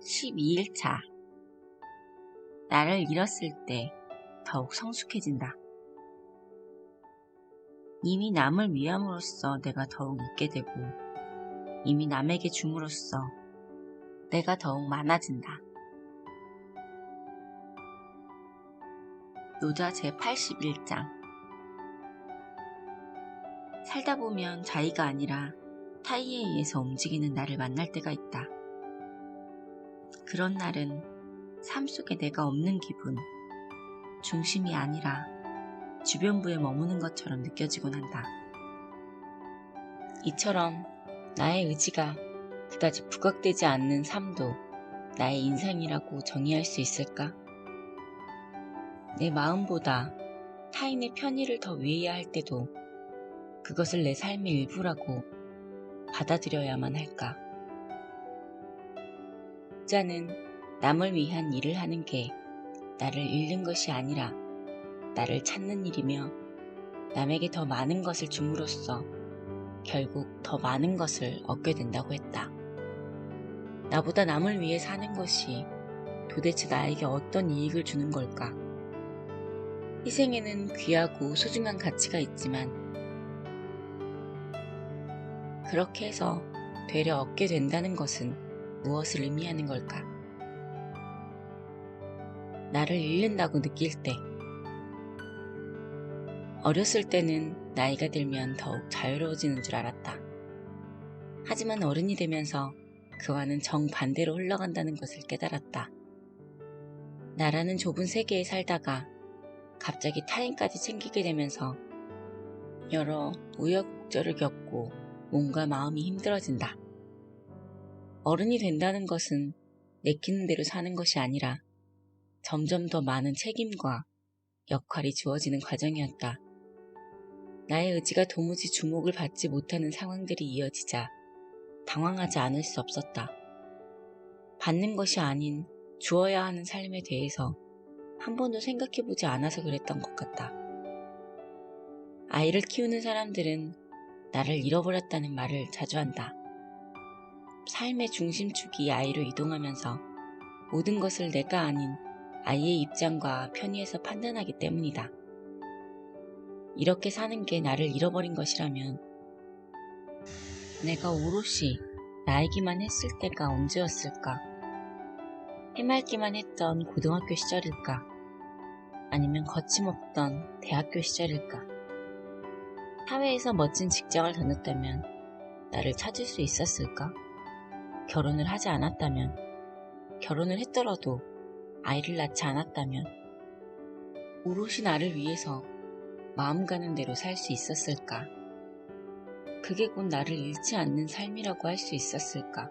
12일차. 나를 잃었을 때 더욱 성숙해진다. 이미 남을 위함으로써 내가 더욱 있게 되고, 이미 남에게 줌으로써 내가 더욱 많아진다. 노자 제81장. 살다 보면 자의가 아니라 타의에 의해서 움직이는 나를 만날 때가 있다. 그런 날은 삶 속에 내가 없는 기분, 중심이 아니라 주변부에 머무는 것처럼 느껴지곤 한다. 이처럼 나의 의지가 그다지 부각되지 않는 삶도 나의 인생이라고 정의할 수 있을까? 내 마음보다 타인의 편의를 더 위해야 할 때도 그것을 내 삶의 일부라고 받아들여야만 할까? 자는 남을 위한 일을 하는 게 나를 잃는 것이 아니라 나를 찾는 일이며, 남에게 더 많은 것을 줌으로써 결국 더 많은 것을 얻게 된다고 했다. 나보다 남을 위해 사는 것이 도대체 나에게 어떤 이익을 주는 걸까? 희생에는 귀하고 소중한 가치가 있지만 그렇게 해서 되려 얻게 된다는 것은 무엇을 의미하는 걸까? 나를 잃는다고 느낄 때, 어렸을 때는 나이가 들면 더욱 자유로워지는 줄 알았다. 하지만 어른이 되면서 그와는 정반대로 흘러간다는 것을 깨달았다. 나라는 좁은 세계에 살다가 갑자기 타인까지 챙기게 되면서 여러 우여곡절을 겪고 몸과 마음이 힘들어진다. 어른이 된다는 것은 내키는 대로 사는 것이 아니라 점점 더 많은 책임과 역할이 주어지는 과정이었다. 나의 의지가 도무지 주목을 받지 못하는 상황들이 이어지자 당황하지 않을 수 없었다. 받는 것이 아닌 주어야 하는 삶에 대해서 한 번도 생각해보지 않아서 그랬던 것 같다. 아이를 키우는 사람들은 나를 잃어버렸다는 말을 자주 한다. 삶의 중심축이 아이로 이동하면서 모든 것을 내가 아닌 아이의 입장과 편의에서 판단하기 때문이다. 이렇게 사는 게 나를 잃어버린 것이라면 내가 오롯이 나이기만 했을 때가 언제였을까? 해맑기만 했던 고등학교 시절일까? 아니면 거침없던 대학교 시절일까? 사회에서 멋진 직장을 다녔다면 나를 찾을 수 있었을까? 결혼을 하지 않았다면, 결혼을 했더라도 아이를 낳지 않았다면, 오롯이 나를 위해서 마음 가는 대로 살 수 있었을까? 그게 곧 나를 잃지 않는 삶이라고 할 수 있었을까?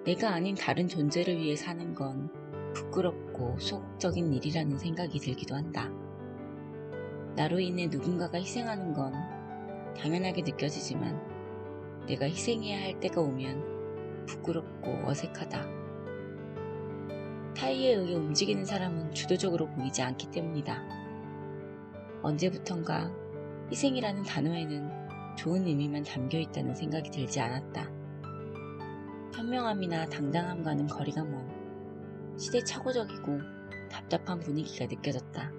내가 아닌 다른 존재를 위해 사는 건 부끄럽고 소극적인 일이라는 생각이 들기도 한다. 나로 인해 누군가가 희생하는 건 당연하게 느껴지지만 내가 희생해야 할 때가 오면 부끄럽고 어색하다. 타의에 의해 움직이는 사람은 주도적으로 보이지 않기 때문이다. 언제부턴가 희생이라는 단어에는 좋은 의미만 담겨있다는 생각이 들지 않았다. 현명함이나 당당함과는 거리가 먼 시대착오적이고 답답한 분위기가 느껴졌다.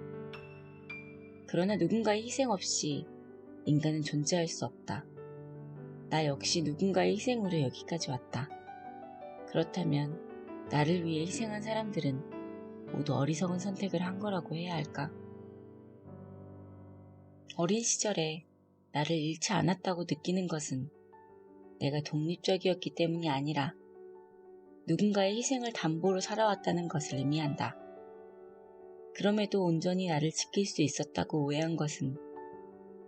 그러나 누군가의 희생 없이 인간은 존재할 수 없다. 나 역시 누군가의 희생으로 여기까지 왔다. 그렇다면 나를 위해 희생한 사람들은 모두 어리석은 선택을 한 거라고 해야 할까? 어린 시절에 나를 잃지 않았다고 느끼는 것은 내가 독립적이었기 때문이 아니라 누군가의 희생을 담보로 살아왔다는 것을 의미한다. 그럼에도 온전히 나를 지킬 수 있었다고 오해한 것은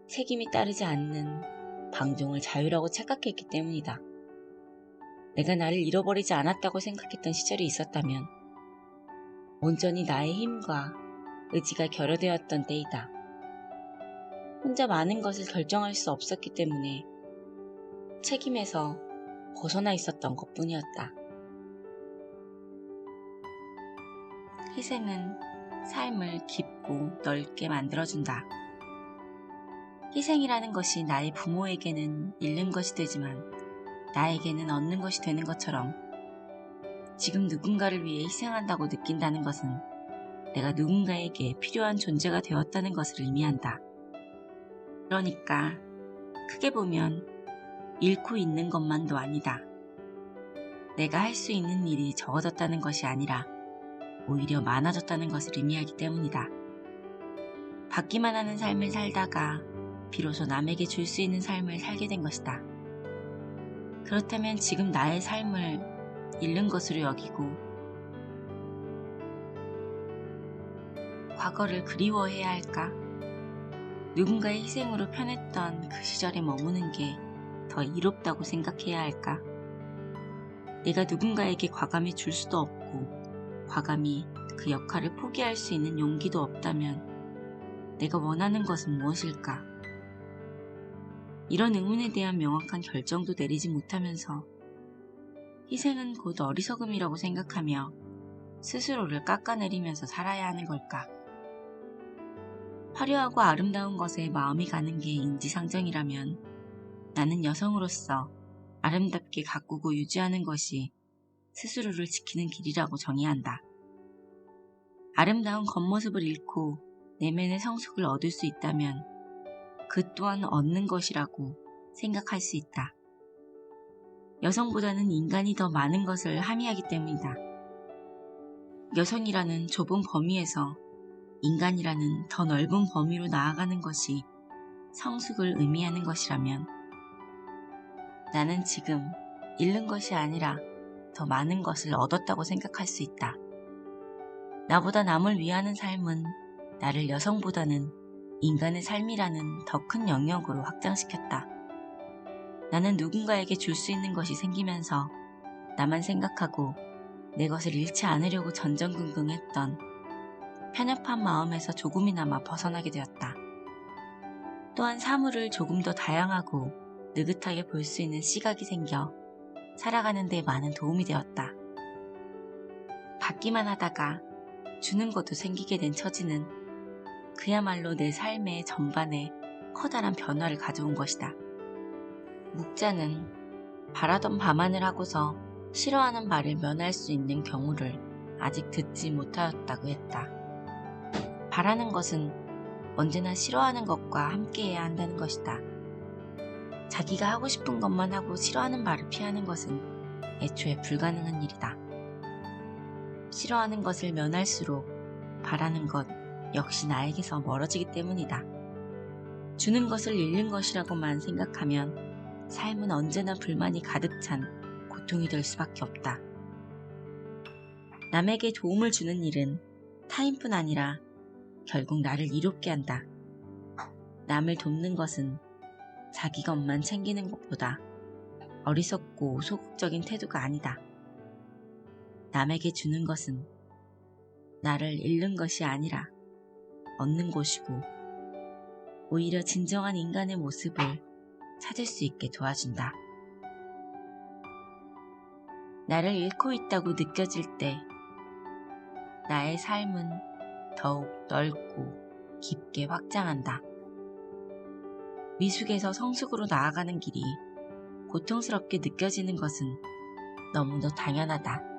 책임이 따르지 않는 방종을 자유라고 착각했기 때문이다. 내가 나를 잃어버리지 않았다고 생각했던 시절이 있었다면 온전히 나의 힘과 의지가 결여되었던 때이다. 혼자 많은 것을 결정할 수 없었기 때문에 책임에서 벗어나 있었던 것뿐이었다. 희생은 삶을 깊고 넓게 만들어준다. 희생이라는 것이 나의 부모에게는 잃는 것이 되지만 나에게는 얻는 것이 되는 것처럼 지금 누군가를 위해 희생한다고 느낀다는 것은 내가 누군가에게 필요한 존재가 되었다는 것을 의미한다. 그러니까 크게 보면 잃고 있는 것만도 아니다. 내가 할 수 있는 일이 적어졌다는 것이 아니라 오히려 많아졌다는 것을 의미하기 때문이다. 받기만 하는 삶을 살다가 비로소 남에게 줄 수 있는 삶을 살게 된 것이다. 그렇다면 지금 나의 삶을 잃는 것으로 여기고 과거를 그리워해야 할까? 누군가의 희생으로 편했던 그 시절에 머무는 게 더 이롭다고 생각해야 할까? 내가 누군가에게 과감히 줄 수도 없고 과감히 그 역할을 포기할 수 있는 용기도 없다면 내가 원하는 것은 무엇일까? 이런 의문에 대한 명확한 결정도 내리지 못하면서 희생은 곧 어리석음이라고 생각하며 스스로를 깎아내리면서 살아야 하는 걸까? 화려하고 아름다운 것에 마음이 가는 게 인지상정이라면 나는 여성으로서 아름답게 가꾸고 유지하는 것이 스스로를 지키는 길이라고 정의한다. 아름다운 겉모습을 잃고 내면의 성숙을 얻을 수 있다면 그 또한 얻는 것이라고 생각할 수 있다. 여성보다는 인간이 더 많은 것을 함의하기 때문이다. 여성이라는 좁은 범위에서 인간이라는 더 넓은 범위로 나아가는 것이 성숙을 의미하는 것이라면 나는 지금 잃는 것이 아니라 더 많은 것을 얻었다고 생각할 수 있다. 나보다 남을 위하는 삶은 나를 여성보다는 인간의 삶이라는 더 큰 영역으로 확장시켰다. 나는 누군가에게 줄 수 있는 것이 생기면서 나만 생각하고 내 것을 잃지 않으려고 전전긍긍했던 편협한 마음에서 조금이나마 벗어나게 되었다. 또한 사물을 조금 더 다양하고 느긋하게 볼 수 있는 시각이 생겨 살아가는 데 많은 도움이 되었다. 받기만 하다가 주는 것도 생기게 된 처지는 그야말로 내 삶의 전반에 커다란 변화를 가져온 것이다. 묵자는 바라던 바만을 하고서 싫어하는 말을 면할 수 있는 경우를 아직 듣지 못하였다고 했다. 바라는 것은 언제나 싫어하는 것과 함께해야 한다는 것이다. 자기가 하고 싶은 것만 하고 싫어하는 말을 피하는 것은 애초에 불가능한 일이다. 싫어하는 것을 면할수록 바라는 것 역시 나에게서 멀어지기 때문이다. 주는 것을 잃는 것이라고만 생각하면 삶은 언제나 불만이 가득 찬 고통이 될 수밖에 없다. 남에게 도움을 주는 일은 타인뿐 아니라 결국 나를 이롭게 한다. 남을 돕는 것은 자기 것만 챙기는 것보다 어리석고 소극적인 태도가 아니다. 남에게 주는 것은 나를 잃는 것이 아니라 얻는 것이고 오히려 진정한 인간의 모습을 찾을 수 있게 도와준다. 나를 잃고 있다고 느껴질 때 나의 삶은 더욱 넓고 깊게 확장한다. 미숙에서 성숙으로 나아가는 길이 고통스럽게 느껴지는 것은 너무도 당연하다.